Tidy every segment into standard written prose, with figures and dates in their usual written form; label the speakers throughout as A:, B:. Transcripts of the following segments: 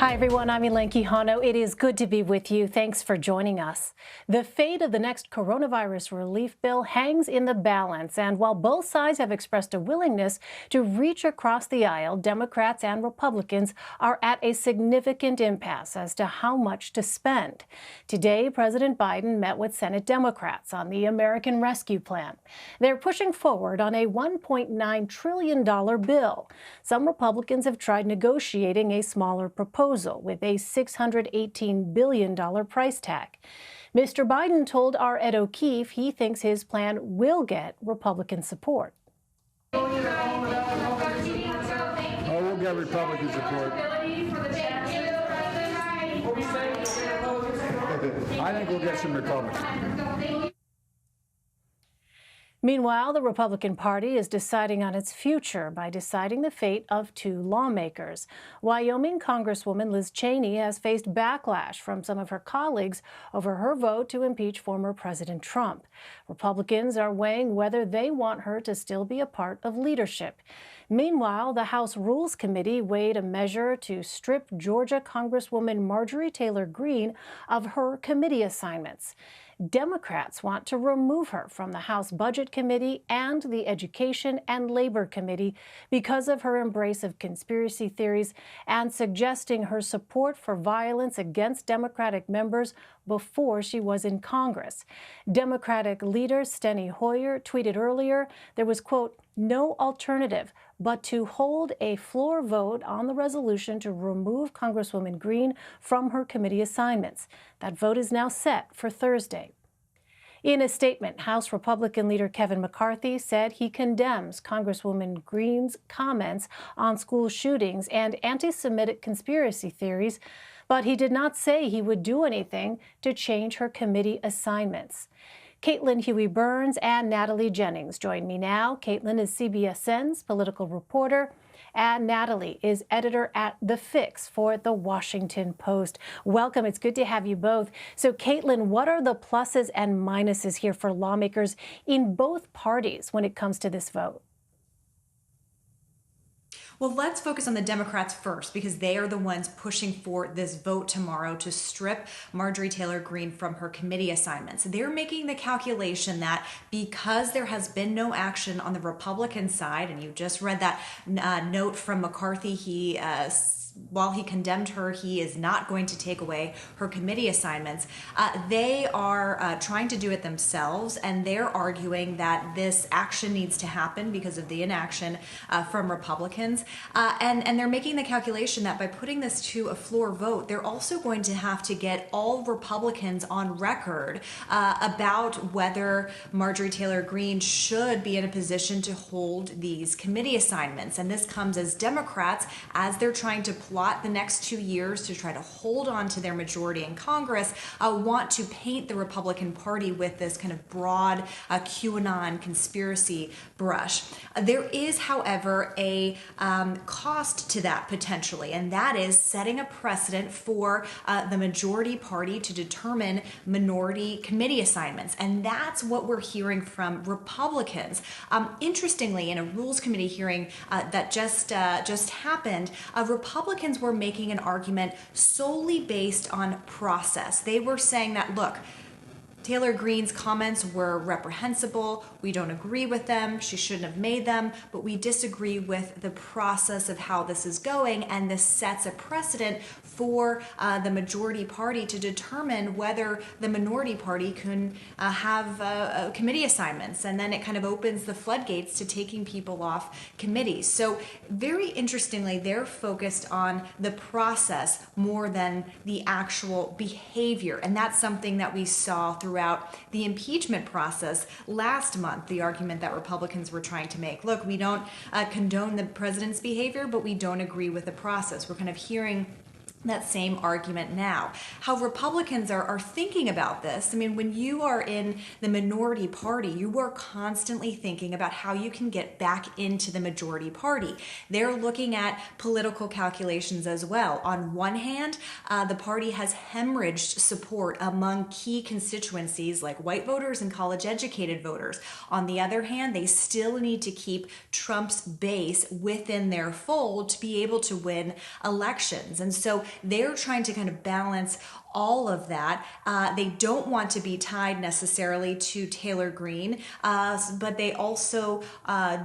A: Hi, everyone. I'm Elaine Quijano. It is good to be with you. Thanks for joining us. The fate of the next coronavirus relief bill hangs in the balance. And while both sides have expressed a willingness to reach across the aisle, Democrats and Republicans are at a significant impasse as to how much to spend. Today, President Biden met with Senate Democrats on the American Rescue Plan. They're pushing forward on a $1.9 trillion bill. Some Republicans have tried negotiating a smaller proposal with a $618 billion price tag. Mr. Biden told our Ed O'Keefe he thinks his plan will get Republican support.
B: Oh, we'll get Republican support. I think we'll get some Republicans.
A: Meanwhile, the Republican Party is deciding on its future by deciding the fate of two lawmakers. Wyoming Congresswoman Liz Cheney has faced backlash from some of her colleagues over her vote to impeach former President Trump. Republicans are weighing whether they want her to still be a part of leadership. Meanwhile, the House Rules Committee weighed a measure to strip Georgia Congresswoman Marjorie Taylor Greene of her committee assignments. Democrats want to remove her from the House Budget Committee and the Education and Labor Committee because of her embrace of conspiracy theories and suggesting her support for violence against Democratic members before she was in Congress. Democratic leader Steny Hoyer tweeted earlier there was, quote, no alternative but to hold a floor vote on the resolution to remove Congresswoman Greene from her committee assignments. That vote is now set for Thursday. In a statement, House Republican leader Kevin McCarthy said he condemns Congresswoman Greene's comments on school shootings and anti-Semitic conspiracy theories, but he did not say he would do anything to change her committee assignments. Caitlin Huey-Burns and Natalie Jennings join me now. Caitlin is CBSN's political reporter, and Natalie is editor at The Fix for the Washington Post. Welcome. It's good to have you both. So, Caitlin, what are the pluses and minuses here for lawmakers in both parties when it comes to this vote?
C: Well, let's focus on the Democrats first because they are the ones pushing for this vote tomorrow to strip Marjorie Taylor Greene from her committee assignments. They're making the calculation that because there has been no action on the Republican side, and you just read that note from McCarthy, while he condemned her, he is not going to take away her committee assignments. They are trying to do it themselves, and they're arguing that this action needs to happen because of the inaction from Republicans. And they're making the calculation that by putting this to a floor vote, they're also going to have to get all Republicans on record about whether Marjorie Taylor Greene should be in a position to hold these committee assignments. And this comes as Democrats, as they're trying to plot the next 2 years to try to hold on to their majority in Congress, want to paint the Republican Party with this kind of broad QAnon conspiracy brush. There is, however, a cost to that potentially, and that is setting a precedent for the majority party to determine minority committee assignments. And that's what we're hearing from Republicans. Interestingly, in a Rules Committee hearing that just happened, Republicans were making an argument solely based on process. They were saying that, look, Taylor Greene's comments were reprehensible. We don't agree with them. She shouldn't have made them, but we disagree with the process of how this is going, and this sets a precedent for the majority party to determine whether the minority party can have committee assignments, and then it kind of opens the floodgates to taking people off committees. So very interestingly, they're focused on the process more than the actual behavior, and that's something that we saw throughout the impeachment process last month, the argument that Republicans were trying to make. Look, we don't condone the president's behavior, but we don't agree with the process. We're kind of hearing that same argument now. How Republicans are thinking about this, I mean, when you are in the minority party, you are constantly thinking about how you can get back into the majority party. They're looking at political calculations as well. On one hand, the party has hemorrhaged support among key constituencies like white voters and college-educated voters. On the other hand, they still need to keep Trump's base within their fold to be able to win elections. And so they're trying to kind of balance all of that. They don't want to be tied necessarily to Taylor Greene, but they also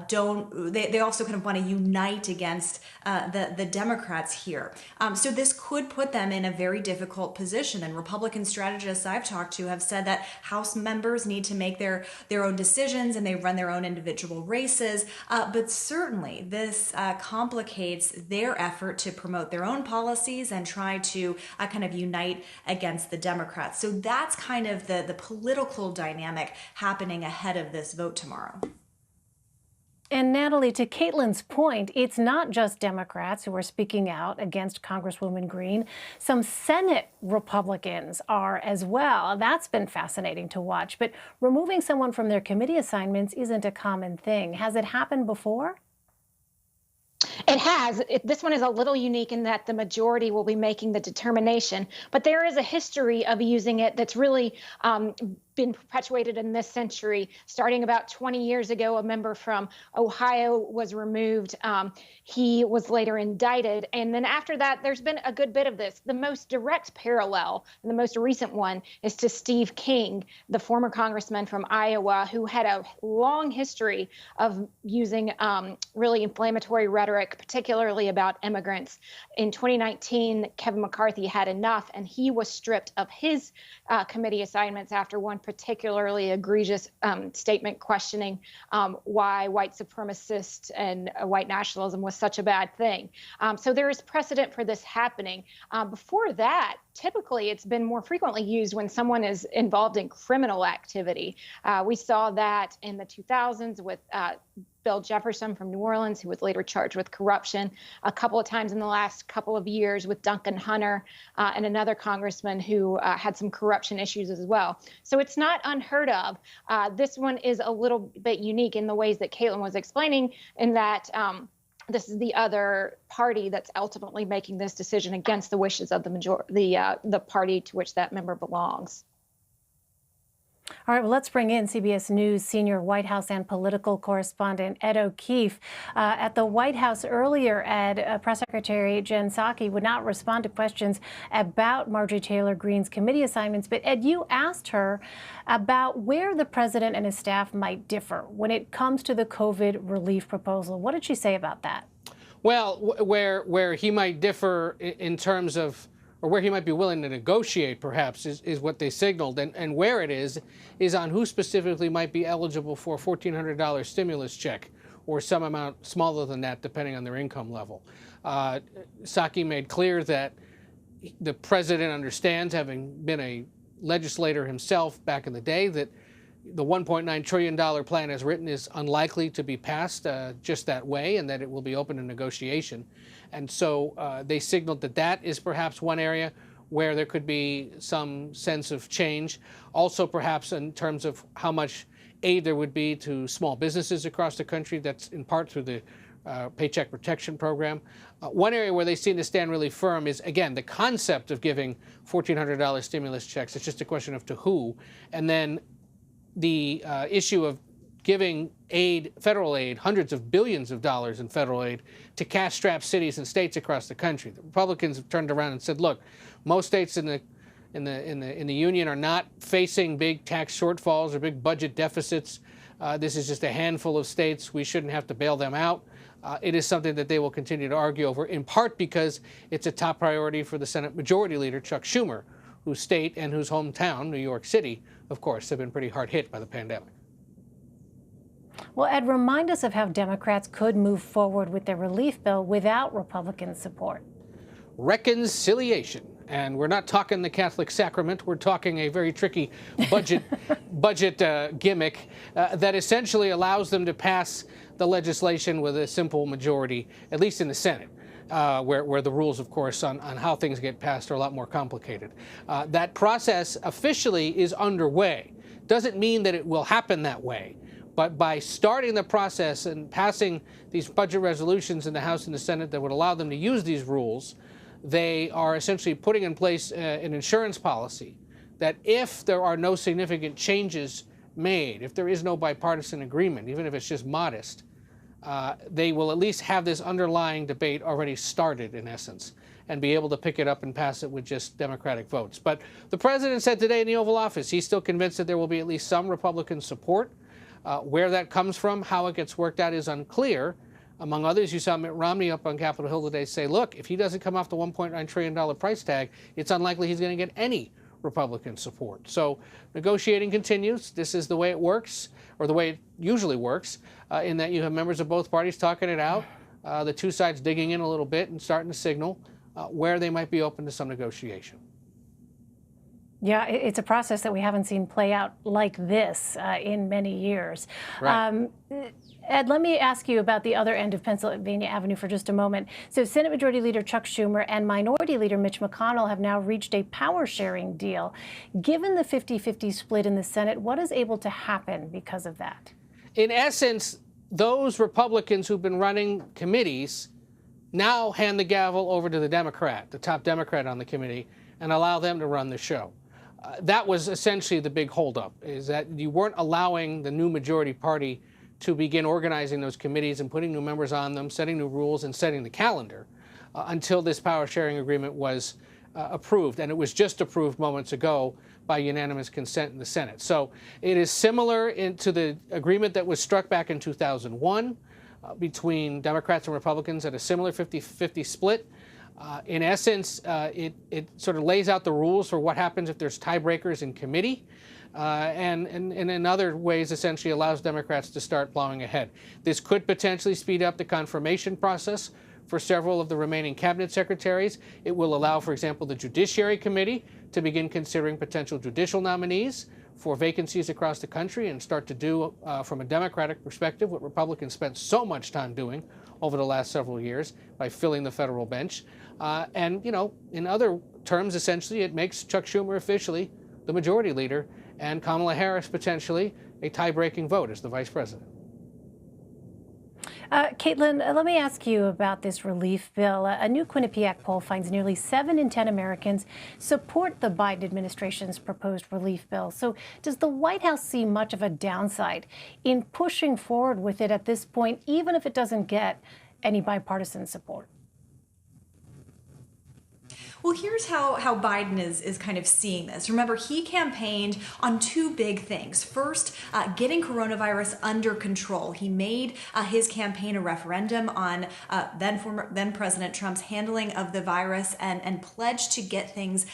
C: don't. They also kind of want to unite against the Democrats here. So this could put them in a very difficult position. And Republican strategists I've talked to have said that House members need to make their own decisions and they run their own individual races. But certainly this complicates their effort to promote their own policies and try to kind of unite against the Democrats. So that's kind of the political dynamic happening ahead of this vote tomorrow.
A: And Natalie, to Caitlin's point, it's not just Democrats who are speaking out against Congresswoman Greene. Some Senate Republicans are as well. That's been fascinating to watch. But removing someone from their committee assignments isn't a common thing. Has it happened before?
D: It has. This one is a little unique in that the majority will be making the determination, but there is a history of using it that's really been perpetuated in this century. Starting about 20 years ago, a member from Ohio was removed. He was later indicted. And then after that, there's been a good bit of this. The most direct parallel, and the most recent one, is to Steve King, the former congressman from Iowa, who had a long history of using really inflammatory rhetoric, particularly about immigrants. In 2019, Kevin McCarthy had enough, and he was stripped of his committee assignments after one particularly egregious statement questioning why white supremacist and white nationalism was such a bad thing. So there is precedent for this happening. Before that, typically it's been more frequently used when someone is involved in criminal activity. We saw that in the 2000s with Bill Jefferson from New Orleans, who was later charged with corruption, a couple of times in the last couple of years with Duncan Hunter and another congressman who had some corruption issues as well. So it's not unheard of. This one is a little bit unique in the ways that Caitlin was explaining, in that this is the other party that's ultimately making this decision against the wishes of the party to which that member belongs.
A: All right, well, let's bring in CBS News senior White House and political correspondent Ed O'Keefe. At the White House earlier, Ed, Press Secretary Jen Psaki would not respond to questions about Marjorie Taylor Greene's committee assignments. But, Ed, you asked her about where the president and his staff might differ when it comes to the COVID relief proposal. What did she say about that?
E: Well, where he might differ in terms of, or where he might be willing to negotiate, perhaps, is what they signaled. And where it is on who specifically might be eligible for a $1,400 stimulus check, or some amount smaller than that, depending on their income level. Psaki made clear that the president understands, having been a legislator himself back in the day, that the $1.9 trillion plan as written is unlikely to be passed just that way, and that it will be open to negotiation. And so they signaled that that is perhaps one area where there could be some sense of change. Also, perhaps in terms of how much aid there would be to small businesses across the country. That's in part through the Paycheck Protection Program. One area where they seem to stand really firm is, again, the concept of giving $1,400 stimulus checks. It's just a question of to who. And then the issue of giving aid, federal aid, hundreds of billions of dollars in federal aid to cash-strapped cities and states across the country. The Republicans have turned around and said, look, most states in the union are not facing big tax shortfalls or big budget deficits. This is just a handful of states. We shouldn't have to bail them out. It is something that they will continue to argue over, in part because it's a top priority for the Senate Majority Leader, Chuck Schumer, whose state and whose hometown, New York City, of course, have been pretty hard hit by the pandemic.
A: Well, Ed, remind us of how Democrats could move forward with their relief bill without Republican support.
E: Reconciliation. And we're not talking the Catholic sacrament. We're talking a very tricky budget gimmick that essentially allows them to pass the legislation with a simple majority, at least in the Senate. Where the rules, of course, on how things get passed are a lot more complicated. That process officially is underway. Doesn't mean that it will happen that way. But by starting the process and passing these budget resolutions in the House and the Senate that would allow them to use these rules, they are essentially putting in place an insurance policy that if there are no significant changes made, if there is no bipartisan agreement, even if it's just modest, they will at least have this underlying debate already started, in essence. and be able to pick it up and pass it with just Democratic votes. But the president said today in the Oval Office he's still convinced that there will be at least some Republican support. Where that comes from, how it gets worked out is unclear. Among others, you saw Mitt Romney up on Capitol Hill today say, look, if he doesn't come off the $1.9 trillion price tag, it's unlikely he's going to get any Republican support. So negotiating continues. This is the way it works, or the way it usually works, in that you have members of both parties talking it out, the two sides digging in a little bit and starting to signal where they might be open to some negotiation.
A: Yeah, it's a process that we haven't seen play out like this in many years.
E: Right.
A: Ed, let me ask you about the other end of Pennsylvania Avenue for just a moment. So Senate Majority Leader Chuck Schumer and Minority Leader Mitch McConnell have now reached a power-sharing deal. Given the 50-50 split in the Senate, what is able to happen because of that?
E: In essence, those Republicans who've been running committees now hand the gavel over to the Democrat, the top Democrat on the committee, and allow them to run the show. That was essentially the big holdup, is that you weren't allowing the new majority party to begin organizing those committees and putting new members on them, setting new rules, and setting the calendar until this power-sharing agreement was approved. And it was just approved moments ago by unanimous consent in the Senate. So it is similar to the agreement that was struck back in 2001 between Democrats and Republicans at a similar 50-50 split. In essence, it sort of lays out the rules for what happens if there's tiebreakers in committee, and in other ways essentially allows Democrats to start plowing ahead. This could potentially speed up the confirmation process for several of the remaining cabinet secretaries. It will allow, for example, the Judiciary Committee to begin considering potential judicial nominees for vacancies across the country and start to do, from a Democratic perspective, what Republicans spent so much time doing over the last several years by filling the federal bench. And, you know, in other terms, essentially, it makes Chuck Schumer officially the majority leader and Kamala Harris potentially a tie-breaking vote as the vice president.
A: Caitlin, let me ask you about this relief bill. A new Quinnipiac poll finds nearly 7 in 10 Americans support the Biden administration's proposed relief bill. So does the White House see much of a downside in pushing forward with it at this point, even if it doesn't get any bipartisan support?
C: Well, here's how Biden is kind of seeing this. Remember, he campaigned on two big things. First, getting coronavirus under control. He made his campaign a referendum on then President Trump's handling of the virus and pledged to get things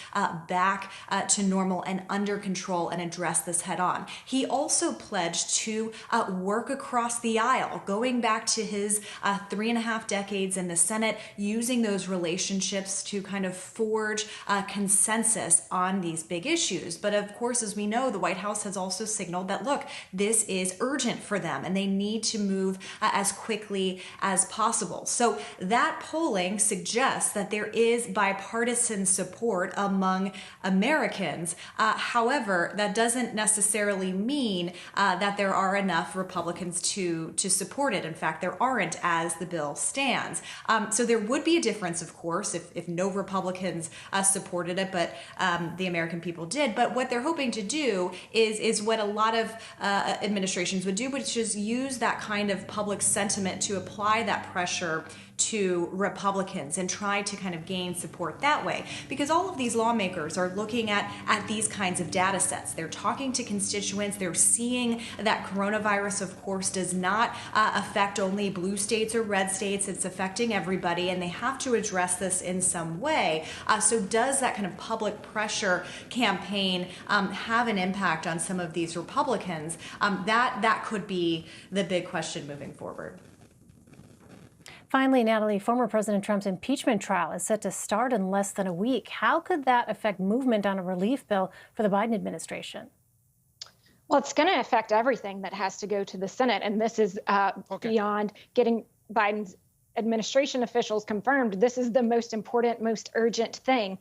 C: back to normal and under control and address this head on. He also pledged to work across the aisle, going back to his 3.5 decades in the Senate, using those relationships to kind of forge consensus on these big issues. But of course, as we know, the White House has also signaled that, look, this is urgent for them and they need to move as quickly as possible. So that polling suggests that there is bipartisan support among Americans. However, that doesn't necessarily mean that there are enough Republicans to support it. In fact, there aren't as the bill stands. So there would be a difference, of course, if no Republicans supported it, but the American people did. But what they're hoping to do is what a lot of administrations would do, which is use that kind of public sentiment to apply that pressure to Republicans and try to kind of gain support that way. Because all of these lawmakers are looking at these kinds of data sets. They're talking to constituents. They're seeing that coronavirus, of course, does not affect only blue states or red states. It's affecting everybody, and they have to address this in some way. So does that kind of public pressure campaign have an impact on some of these Republicans? That could be the big question moving forward.
A: Finally, Natalie, former President Trump's impeachment trial is set to start in less than a week. How could that affect movement on a relief bill for the Biden administration?
D: Well, it's going to affect everything that has to go to the Senate. And this is beyond getting Biden's administration officials confirmed. This is the most important, most urgent thing.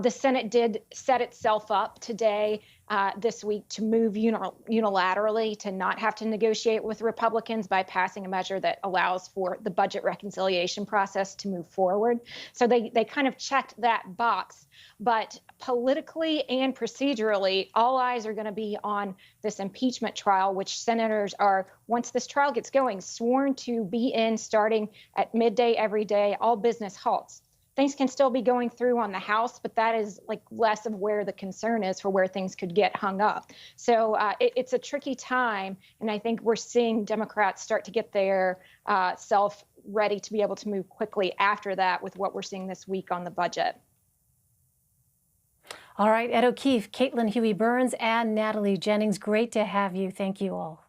D: The Senate did set itself up today, this week, to move unilaterally, to not have to negotiate with Republicans by passing a measure that allows for the budget reconciliation process to move forward. So they kind of checked that box. But politically and procedurally, all eyes are going to be on this impeachment trial, which senators are, once this trial gets going, sworn to be in starting at midday every day. All business halts. things can still be going through on the House, but that is like less of where the concern is for where things could get hung up. So it's a tricky time, and I think we're seeing Democrats start to get their self ready to be able to move quickly after that with what we're seeing this week on the budget.
A: All right, at OKeefe, Caitlin Huey-Burns and Natalie Jennings, great to have you. Thank you all.